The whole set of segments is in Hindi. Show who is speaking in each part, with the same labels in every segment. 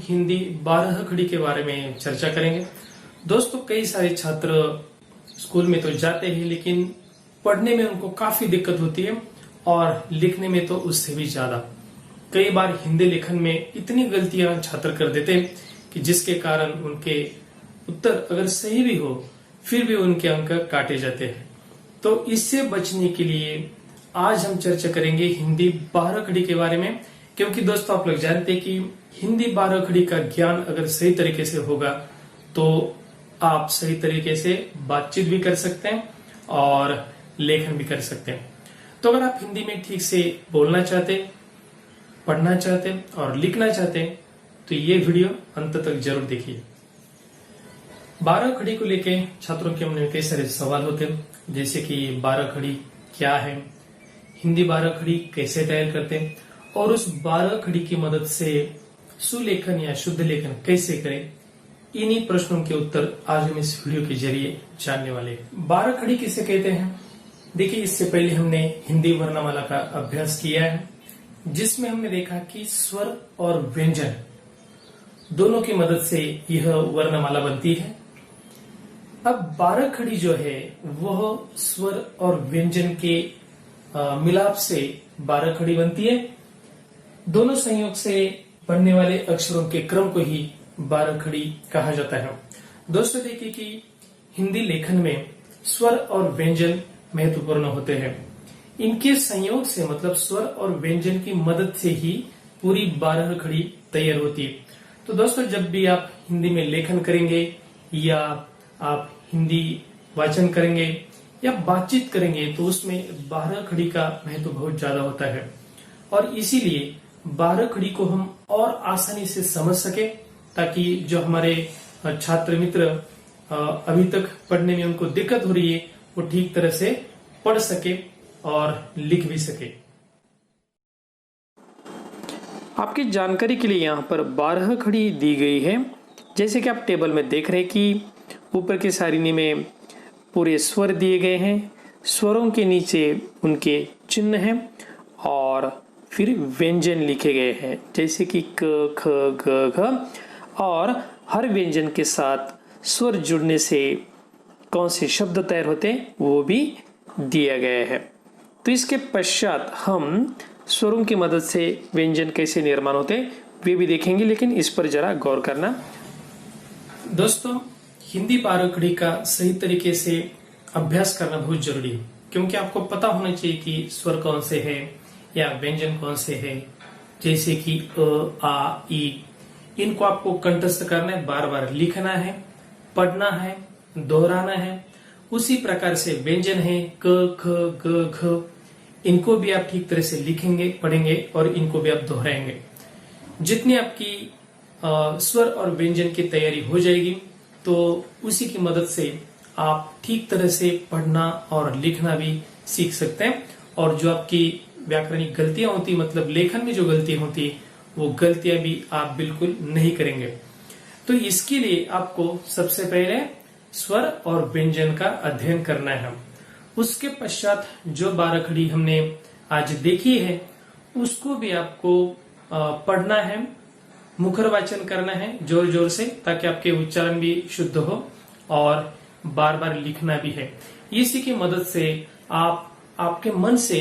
Speaker 1: हिंदी 12 खड़ी के बारे में चर्चा करेंगे। दोस्तों, कई सारे छात्र स्कूल में तो जाते हैं लेकिन पढ़ने में उनको काफी दिक्कत होती है और लिखने में तो उससे भी ज्यादा। कई बार हिंदी लेखन में इतनी गलतियां छात्र कर देते हैं कि जिसके कारण उनके उत्तर अगर सही भी हो फिर भी उनके अंक काटे जाते हैं। तो इससे बचने के लिए आज हम चर्चा करेंगे हिंदी 12 खड़ी के बारे में, क्योंकि दोस्तों आप लोग जानते हैं कि हिंदी 12 खड़ी का ज्ञान अगर सही तरीके से होगा तो आप सही तरीके से बातचीत भी कर सकते हैं और लेखन भी कर सकते हैं। तो अगर आप हिंदी में ठीक से बोलना चाहते, पढ़ना चाहते और लिखना चाहते तो ये वीडियो अंत तक जरूर देखिए। 12 खड़ी को लेके छात्रों के मन में कई सारे सवाल होते हैं, जैसे कि 12 खड़ी क्या है, हिंदी 12 खड़ी कैसे तैयार करते हैं और उस 12 खड़ी की मदद से सुलेखन या शुद्ध लेखन कैसे करें। इन्हीं प्रश्नों के उत्तर आज हम इस वीडियो के जरिए जानने वाले हैं। 12 खड़ी किसे कहते हैं? देखिए, इससे पहले हमने हिंदी वर्णमाला का अभ्यास किया है, जिसमें हमने देखा कि स्वर और व्यंजन दोनों की मदद से यह वर्णमाला बनती है। अब 12 खड़ी जो है वह स्वर और व्यंजन के मिलाप से 12 खड़ी बनती है। दोनों संयोग से बनने वाले अक्षरों के क्रम को ही 12 खड़ी कहा जाता है। दोस्तों देखिए कि हिंदी लेखन में स्वर और व्यंजन महत्वपूर्ण होते हैं। इनके संयोग से मतलब स्वर और व्यंजन की मदद से ही पूरी 12 खड़ी तैयार होती है। तो दोस्तों, जब भी आप हिंदी में लेखन करेंगे या आप हिंदी वाचन करेंगे या बातचीत करेंगे तो उसमें 12 खड़ी का महत्व बहुत ज्यादा होता है और इसीलिए 12 खड़ी को हम और आसानी से समझ सके, ताकि जो हमारे छात्र मित्र अभी तक पढ़ने में उनको दिक्कत हो रही है वो ठीक तरह से पढ़ सके और लिख भी सके। आपकी जानकारी के लिए यहाँ पर 12 खड़ी दी गई है। जैसे कि आप टेबल में देख रहे हैं कि ऊपर की सारिणी में पूरे स्वर दिए गए हैं, स्वरों के नीचे उनके चिन्ह हैं और फिर व्यंजन लिखे गए हैं, जैसे कि क, ख, ग, घ, और हर व्यंजन के साथ स्वर जुड़ने से कौन से शब्द तैयार होते हैं वो भी दिया गया है। तो इसके पश्चात हम स्वरों की मदद से व्यंजन कैसे निर्माण होते हैं वे भी देखेंगे, लेकिन इस पर जरा गौर करना। दोस्तों, हिंदी 12 खड़ी का सही तरीके से अभ्यास करना बहुत जरूरी है, क्योंकि आपको पता होना चाहिए कि स्वर कौन से है या व्यंजन कौन से है, जैसे कि अ, आ, ई। इनको आपको कंठस्थ करना है, बार बार लिखना है, पढ़ना है, दोहराना है। उसी प्रकार से व्यंजन है क, ख, ग, घ, इनको भी आप ठीक तरह से लिखेंगे, पढ़ेंगे और इनको भी आप दोहराएंगे। जितनी आपकी स्वर और व्यंजन की तैयारी हो जाएगी तो उसी की मदद से आप ठीक तरह से पढ़ना और लिखना भी सीख सकते हैं। और जो आपकी व्याकरणिक गलतियां होती, मतलब लेखन में जो गलतियां होती, वो गलतियां भी आप बिल्कुल नहीं करेंगे। तो इसके लिए आपको सबसे पहले स्वर और व्यंजन का अध्ययन करना है। उसके पश्चात जो 12 खड़ी हमने आज देखी है उसको भी आपको पढ़ना है, मुखर वाचन करना है जोर जोर से, ताकि आपके उच्चारण भी शुद्ध हो और बार बार लिखना भी है। इसी की मदद से आप आपके मन से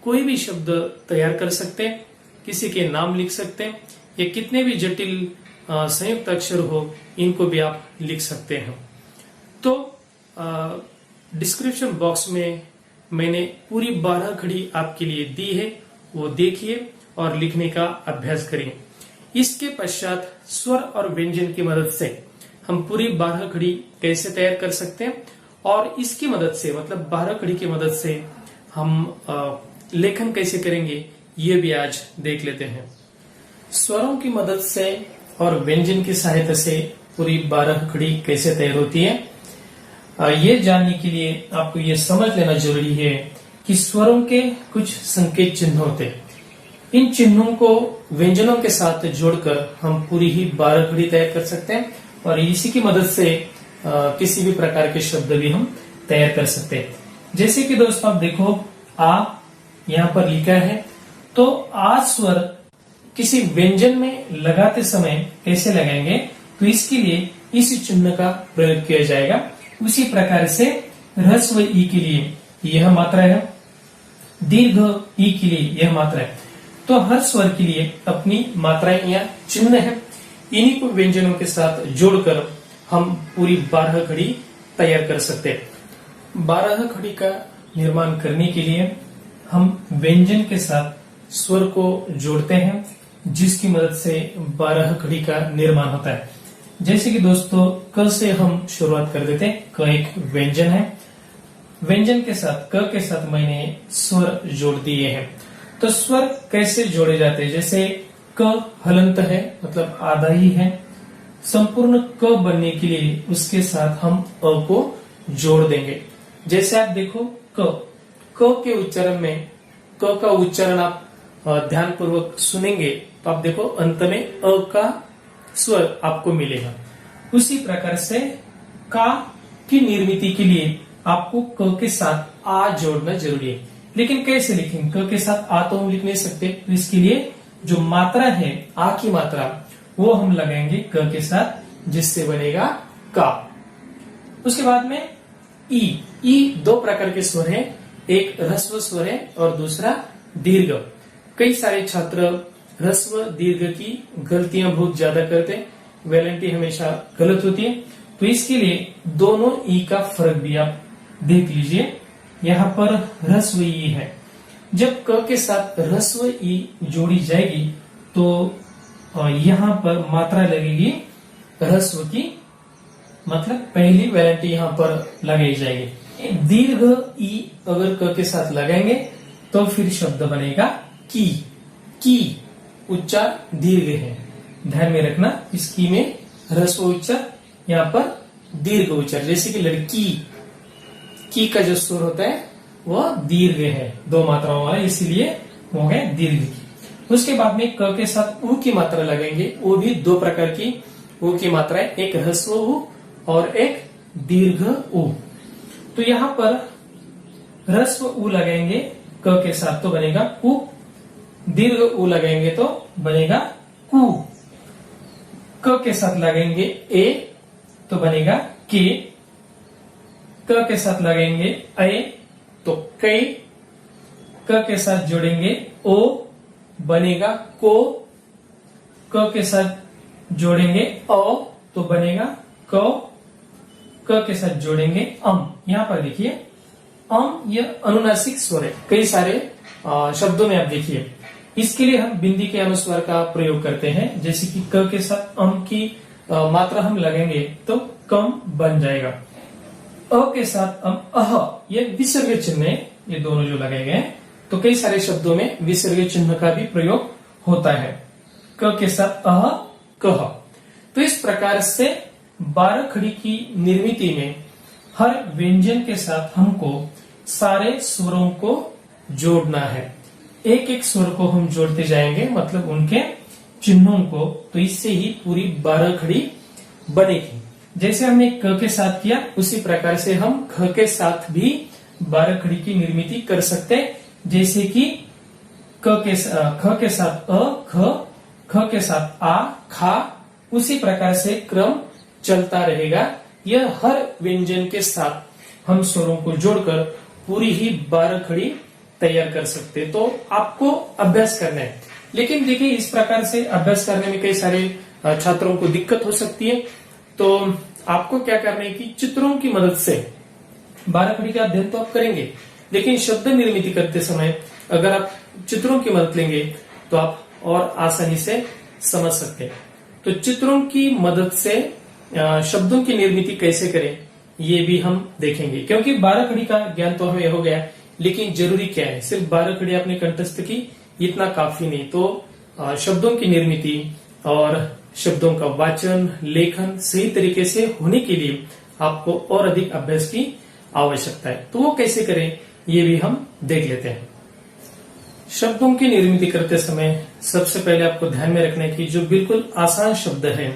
Speaker 1: कोई भी शब्द तैयार कर सकते हैं, किसी के नाम लिख सकते हैं या कितने भी जटिल संयुक्त अक्षर हो इनको भी आप लिख सकते हैं। तो डिस्क्रिप्शन बॉक्स में मैंने पूरी 12 खड़ी आपके लिए दी है, वो देखिए और लिखने का अभ्यास करिए। इसके पश्चात स्वर और व्यंजन की मदद से हम पूरी 12 खड़ी कैसे तैयार कर सकते हैं और इसकी मदद से मतलब 12 खड़ी की मदद से हम लेखन कैसे करेंगे ये भी आज देख लेते हैं। स्वरों की मदद से और व्यंजन की सहायता से पूरी 12 खड़ी कैसे तैयार होती है, ये जानने के लिए आपको ये समझ लेना जरूरी है कि स्वरों के कुछ संकेत चिन्ह होते हैं। इन चिन्हों को व्यंजनों के साथ जोड़कर हम पूरी ही 12 खड़ी तैयार कर सकते हैं और इसी की मदद से किसी भी प्रकार के शब्द भी हम तैयार कर सकते हैं। जैसे कि दोस्तों आप देखो, आ यहाँ पर लिखा है तो आ स्वर किसी व्यंजन में लगाते समय कैसे लगाएंगे, तो इसके लिए इस चिन्ह का प्रयोग किया जाएगा। उसी प्रकार से ह्रस्व ई के लिए यह मात्रा है, दीर्घ ई के लिए यह मात्रा है। तो हर स्वर के लिए अपनी मात्राएं या चिन्ह है। इन्हीं को व्यंजनों के साथ जोड़कर हम पूरी 12 खड़ी तैयार कर सकते हैं। 12 खड़ी का निर्माण करने के लिए हम व्यंजन के साथ स्वर को जोड़ते हैं, जिसकी मदद से 12 खड़ी का निर्माण होता है। जैसे कि दोस्तों क से हम शुरुआत कर देते हैं। क एक व्यंजन है, व्यंजन के साथ क के साथ मैंने स्वर जोड़ दिए हैं। तो स्वर कैसे जोड़े जाते हैं, जैसे क हलंत है, मतलब आधा ही है। संपूर्ण क बनने के लिए उसके साथ हम अ को जोड़ देंगे। जैसे आप देखो क के उच्चारण में क का उच्चारण आप ध्यान पूर्वक सुनेंगे तो आप देखो अंत में अ का स्वर आपको मिलेगा। उसी प्रकार से का की निर्मिति के लिए आपको क के साथ आ जोड़ना जरूरी है। लेकिन कैसे लिखेंगे, क के साथ आ तो हम लिख नहीं सकते, तो इसके लिए जो मात्रा है आ की मात्रा वो हम लगाएंगे क के साथ, जिससे बनेगा का। उसके बाद में ई दो प्रकार के स्वर हैं, एक ह्रस्व स्वर है और दूसरा दीर्घ। कई सारे छात्र ह्रस्व दीर्घ की गलतियां बहुत ज्यादा करते हैं, वैलेंटी हमेशा गलत होती है। तो इसके लिए दोनों ई का फर्क भी आप देख लीजिए। यहाँ पर ह्रस्व ई है, जब क के साथ ह्रस्व ई जोड़ी जाएगी तो यहाँ पर मात्रा लगेगी ह्रस्व की, मतलब पहली वैलेंटी यहाँ पर लगाई जाएगी। दीर्घ ई अगर क के साथ लगाएंगे तो फिर शब्द बनेगा की उच्चार दीर्घ है, ध्यान में रखना। इस की में ह्रस्व उच्चार, यहाँ पर दीर्घ उच्चार। जैसे कि लड़की की का जो स्वर होता है वह दीर्घ है, दो मात्राओं वाला, इसीलिए हो गए दीर्घ की। उसके बाद में क के साथ उ की मात्रा लगेंगे, वो भी दो प्रकार की उ की मात्राएं, एक ह्रस्व उ और एक दीर्घ उ। तो यहाँ पर ह्रस्व उ लगाएंगे क के साथ तो बनेगा उ, दीर्घ उ लगाएंगे तो बनेगा कु। क के साथ लगेंगे ए तो बनेगा के, क के साथ लगेंगे ए तो कै, क के साथ जोड़ेंगे ओ बनेगा को, क के साथ जोड़ेंगे अ तो बनेगा क, क के साथ जोड़ेंगे अम। यहाँ पर देखिए अम यह अनुनासिक स्वर है, कई सारे शब्दों में आप देखिए। इसके लिए हम बिंदी के अनुस्वार का प्रयोग करते हैं, जैसे कि क के साथ अम की मात्रा हम लगेंगे तो कम बन जाएगा। अ के साथ अम अह, ये विसर्ग चिन्ह है, ये दोनों जो लगाए गए हैं। तो कई सारे शब्दों में विसर्ग चिन्ह का भी प्रयोग होता है। क के साथ अह कह। तो इस प्रकार से 12 खड़ी की निर्मिति में हर व्यंजन के साथ हमको सारे स्वरों को जोड़ना है। एक एक स्वर को हम जोड़ते जाएंगे, मतलब उनके चिन्हों को, तो इससे ही पूरी 12 खड़ी बनेगी। जैसे हमने क के साथ किया, उसी प्रकार से हम ख के साथ भी 12 खड़ी की निर्मिति कर सकते हैं। जैसे कि ख के साथ अ ख, ख के साथ आ खा, उसी प्रकार से क्रम चलता रहेगा। यह हर व्यंजन के साथ हम स्वरों को जोड़कर पूरी ही 12 खड़ी तैयार कर सकते। तो आपको अभ्यास करना है, लेकिन देखिए इस प्रकार से अभ्यास करने में कई सारे छात्रों को दिक्कत हो सकती है। तो आपको क्या करना है कि चित्रों की मदद से 12 खड़ी का अध्ययन तो आप करेंगे, लेकिन शब्द निर्मिति करते समय अगर आप चित्रों की मदद लेंगे तो आप और आसानी से समझ सकते हैं। तो चित्रों की मदद से शब्दों की निर्मिति कैसे करें ये भी हम देखेंगे, क्योंकि 12 खड़ी का ज्ञान तो हमें हो गया, लेकिन जरूरी क्या है, सिर्फ 12 खड़ी आपने कंठस्थ की इतना काफी नहीं। तो शब्दों की निर्मिति और शब्दों का वाचन लेखन सही तरीके से होने के लिए आपको और अधिक अभ्यास की आवश्यकता है। तो वो कैसे करें ये भी हम देख लेते हैं। शब्दों की निर्मिति करते समय सबसे पहले आपको ध्यान में रखना है कि जो बिल्कुल आसान शब्द है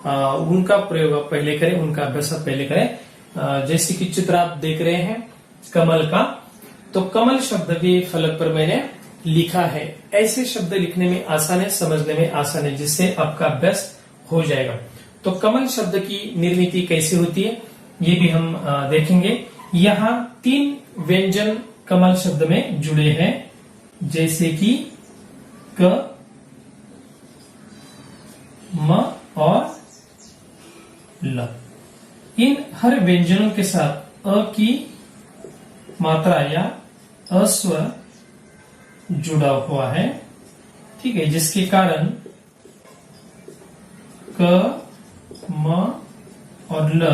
Speaker 1: उनका प्रयोग आप पहले करें, उनका अभ्यास आप पहले करें। जैसे कि चित्र आप देख रहे हैं कमल का, तो कमल शब्द भी फलक पर मैंने लिखा है। ऐसे शब्द लिखने में आसान है, समझने में आसान है, जिससे आपका अभ्यास हो जाएगा। तो कमल शब्द की निर्मिति कैसे होती है ये भी हम देखेंगे। यहाँ 3 व्यंजन कमल शब्द में जुड़े हैं, जैसे कि क, म और ल। इन हर व्यंजनों के साथ अ की मात्रा या अस्वर जुड़ा हुआ है, ठीक है, जिसके कारण क, म और ल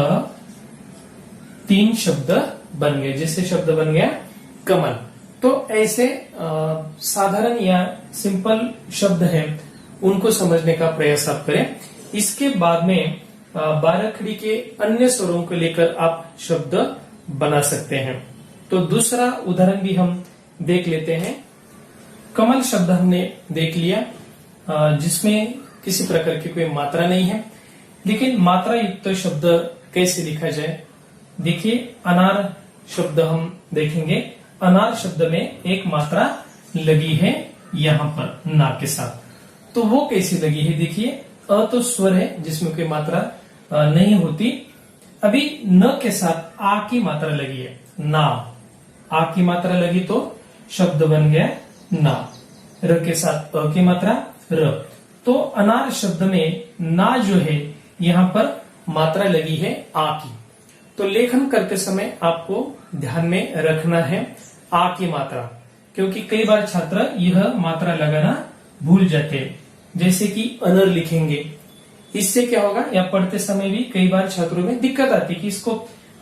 Speaker 1: 3 शब्द बन गए। जैसे शब्द बन गया कमल। तो ऐसे साधारण या सिंपल शब्द हैं, उनको समझने का प्रयास आप करें। इसके बाद में 12 खड़ी के अन्य स्वरों को लेकर आप शब्द बना सकते हैं। तो दूसरा उदाहरण भी हम देख लेते हैं। कमल शब्द हमने देख लिया, जिसमें किसी प्रकार की कोई मात्रा नहीं है, लेकिन मात्रा युक्त शब्द कैसे लिखा जाए। देखिए, अनार शब्द हम देखेंगे। अनार शब्द में एक मात्रा लगी है यहाँ पर ना के साथ। तो वो कैसी लगी है, देखिए, अ तो स्वर है जिसमें कोई मात्रा नहीं होती। अभी न के साथ आ की मात्रा लगी है, ना। आ की मात्रा लगी तो शब्द बन गया ना। र के साथ अ की मात्रा र। तो अनार शब्द में ना जो है यहाँ पर मात्रा लगी है आ की। तो लेखन करते समय आपको ध्यान में रखना है आ की मात्रा, क्योंकि कई बार छात्र यह मात्रा लगाना भूल जाते हैं। जैसे कि अनर लिखेंगे, इससे क्या होगा, या पढ़ते समय भी कई बार छात्रों में दिक्कत आती है कि इसको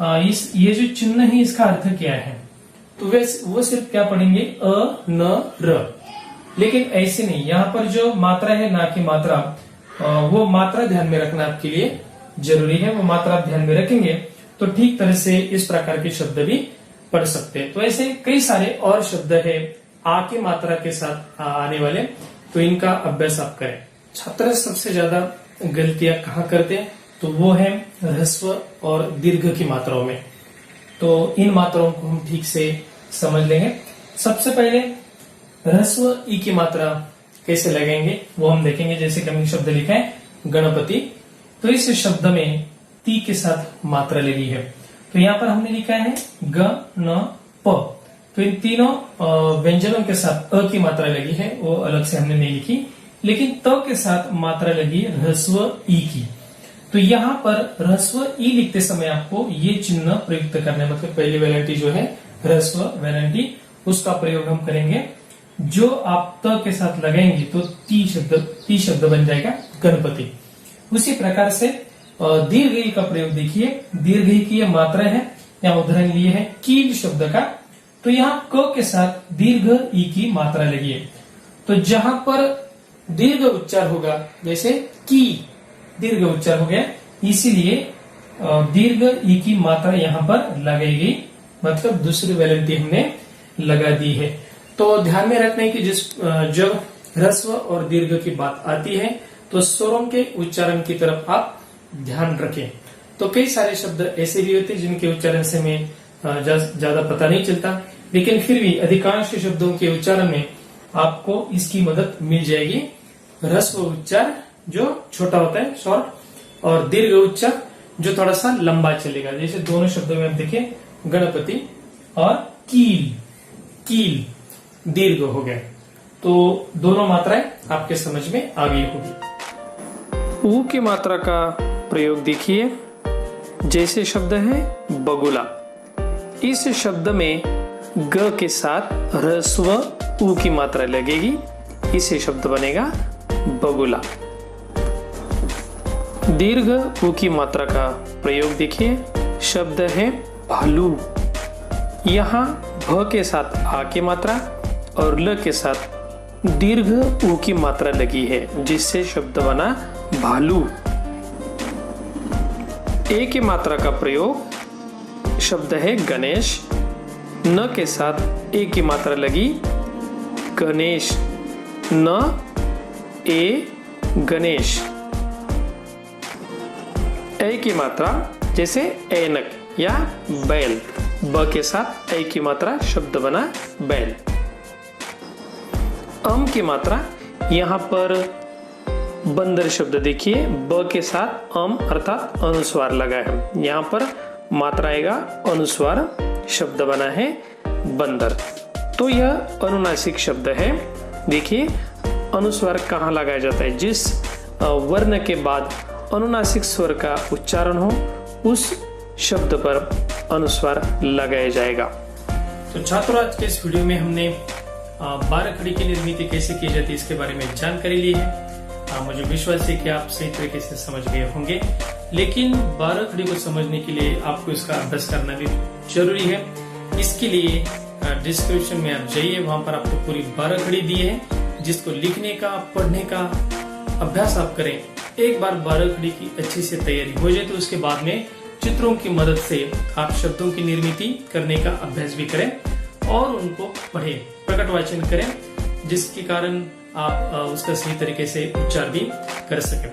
Speaker 1: ये जो चिन्ह है इसका अर्थ क्या है। तो वो सिर्फ क्या पढ़ेंगे, अ न र। लेकिन ऐसे नहीं, यहाँ पर जो मात्रा है ना की मात्रा, वो मात्रा ध्यान में रखना आपके लिए जरूरी है। वो मात्रा आप ध्यान में रखेंगे तो ठीक तरह से इस प्रकार के शब्द भी पढ़ सकते हैं। तो ऐसे कई सारे और शब्द है आ की मात्रा के साथ आने वाले, तो इनका अभ्यास आप करें। छात्र सबसे ज्यादा गलतियां कहाँ करते हैं, तो वो है ह्रस्व और दीर्घ की मात्राओं में। तो इन मात्राओं को हम ठीक से समझ लेंगे। सबसे पहले ह्रस्व ई की मात्रा कैसे लगाएंगे वो हम देखेंगे। जैसे कि हमने शब्द लिखा है गणपति, तो इस शब्द में ती के साथ मात्रा लगी है। तो यहाँ पर हमने लिखा है ग न प। तो इन तीनों व्यंजनों के साथ अ की मात्रा लगी है, वो अलग से हमने नहीं लिखी। लेकिन त के साथ मात्रा लगी है ह्रस्व ई की। तो यहाँ पर ह्रस्व ई लिखते समय आपको ये चिन्ह प्रयुक्त करना है, मतलब पहली वेलेंटी जो है ह्रस्व वेलेंटी, उसका प्रयोग हम करेंगे। जो आप त के साथ लगाएंगे तो ती शब्द बन जाएगा गणपति। उसी प्रकार से दीर्घ ई का प्रयोग देखिए। दीर्घ ई की यह मात्रा है, यहाँ उदाहरण लिए है कील शब्द का। तो यहाँ क के साथ दीर्घ ई की मात्रा लगी है। तो जहां पर दीर्घ उच्चार होगा, जैसे की दीर्घ उच्चार हो गया, इसीलिए दीर्घ ई की मात्रा यहाँ पर लगाई गई, मतलब दूसरी वेलेंटी हमने लगा दी है। तो ध्यान में रखना है कि जब ह्रस्व और दीर्घ की बात आती है तो स्वरों के उच्चारण की तरफ आप ध्यान रखें। तो कई सारे शब्द ऐसे भी होते हैं जिनके उच्चारण से हमें ज्यादा पता नहीं चलता, लेकिन फिर भी अधिकांश शब्दों के उच्चारण में आपको इसकी मदद मिल जाएगी। ह्रस्व उच्चार जो छोटा होता है, शॉर्ट, और दीर्घ उच्चार जो थोड़ा सा लंबा चलेगा। जैसे दोनों शब्दों में आप देखिए गणपति और कील, कील दीर्घ हो गए। तो दोनों मात्राएं आपके समझ में आ गई होगी। ऊ की मात्रा का प्रयोग देखिए। जैसे शब्द है बगुला, इस शब्द में ग के साथ ह्रस्व ऊ की मात्रा लगेगी, इसे शब्द बनेगा बगुला। दीर्घ ऊ की मात्रा का प्रयोग देखिए। शब्द है भालू, यहाँ भ के साथ आ की मात्रा और ल के साथ दीर्घ ऊ की मात्रा लगी है, जिससे शब्द बना भालू। ए की मात्रा का प्रयोग। शब्द है गणेश, न के साथ ए की मात्रा लगी, गणेश, न ए गणेश। ए की मात्रा जैसे ऐनक या बैल, ब के साथ ए की मात्रा शब्द बना बैल। अम की मात्रा यहाँ पर बंदर शब्द देखिए ब के साथ अम अर्थात अनुस्वार लगा है, यहाँ पर मात्रा आएगा अनुस्वार, शब्द बना है बंदर। तो यह अनुनासिक शब्द है। देखिए अनुस्वार कहाँ लगाया जाता है, जिस वर्ण के बाद अनुनासिक स्वर का उच्चारण हो उस शब्द पर अनुस्वार लगाया जाएगा। तो छात्रों, आज के इस वीडियो में हमने 12 खड़ी की निर्मिति कैसे की जाती है इसके बारे में जानकारी ली है। मुझे विश्वास है कि आप सही तरीके से समझ गए होंगे, लेकिन 12 खड़ी को समझने के लिए आपको इसका अभ्यास करना भी जरूरी है। इसके लिए डिस्क्रिप्शन में आप जाइए, वहां पर आपको पूरी 12 खड़ी दी है, जिसको लिखने का पढ़ने का अभ्यास आप करें। एक बार 12 खड़ी की अच्छी से तैयारी हो जाए तो उसके बाद में चित्रों की मदद से आप शब्दों की निर्मिति करने का अभ्यास भी करें और उनको पढ़ें, प्रकट वाचन करें, जिसके कारण आप उसका सही तरीके से उच्चार भी कर सकें।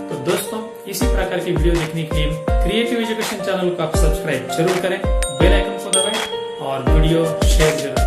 Speaker 1: तो दोस्तों, इसी प्रकार की वीडियो देखने के लिए क्रिएटिव एजुकेशन चैनल को आप सब्सक्राइब जरूर करें, बेल आइकन को दबाएं और वीडियो शेयर जरूर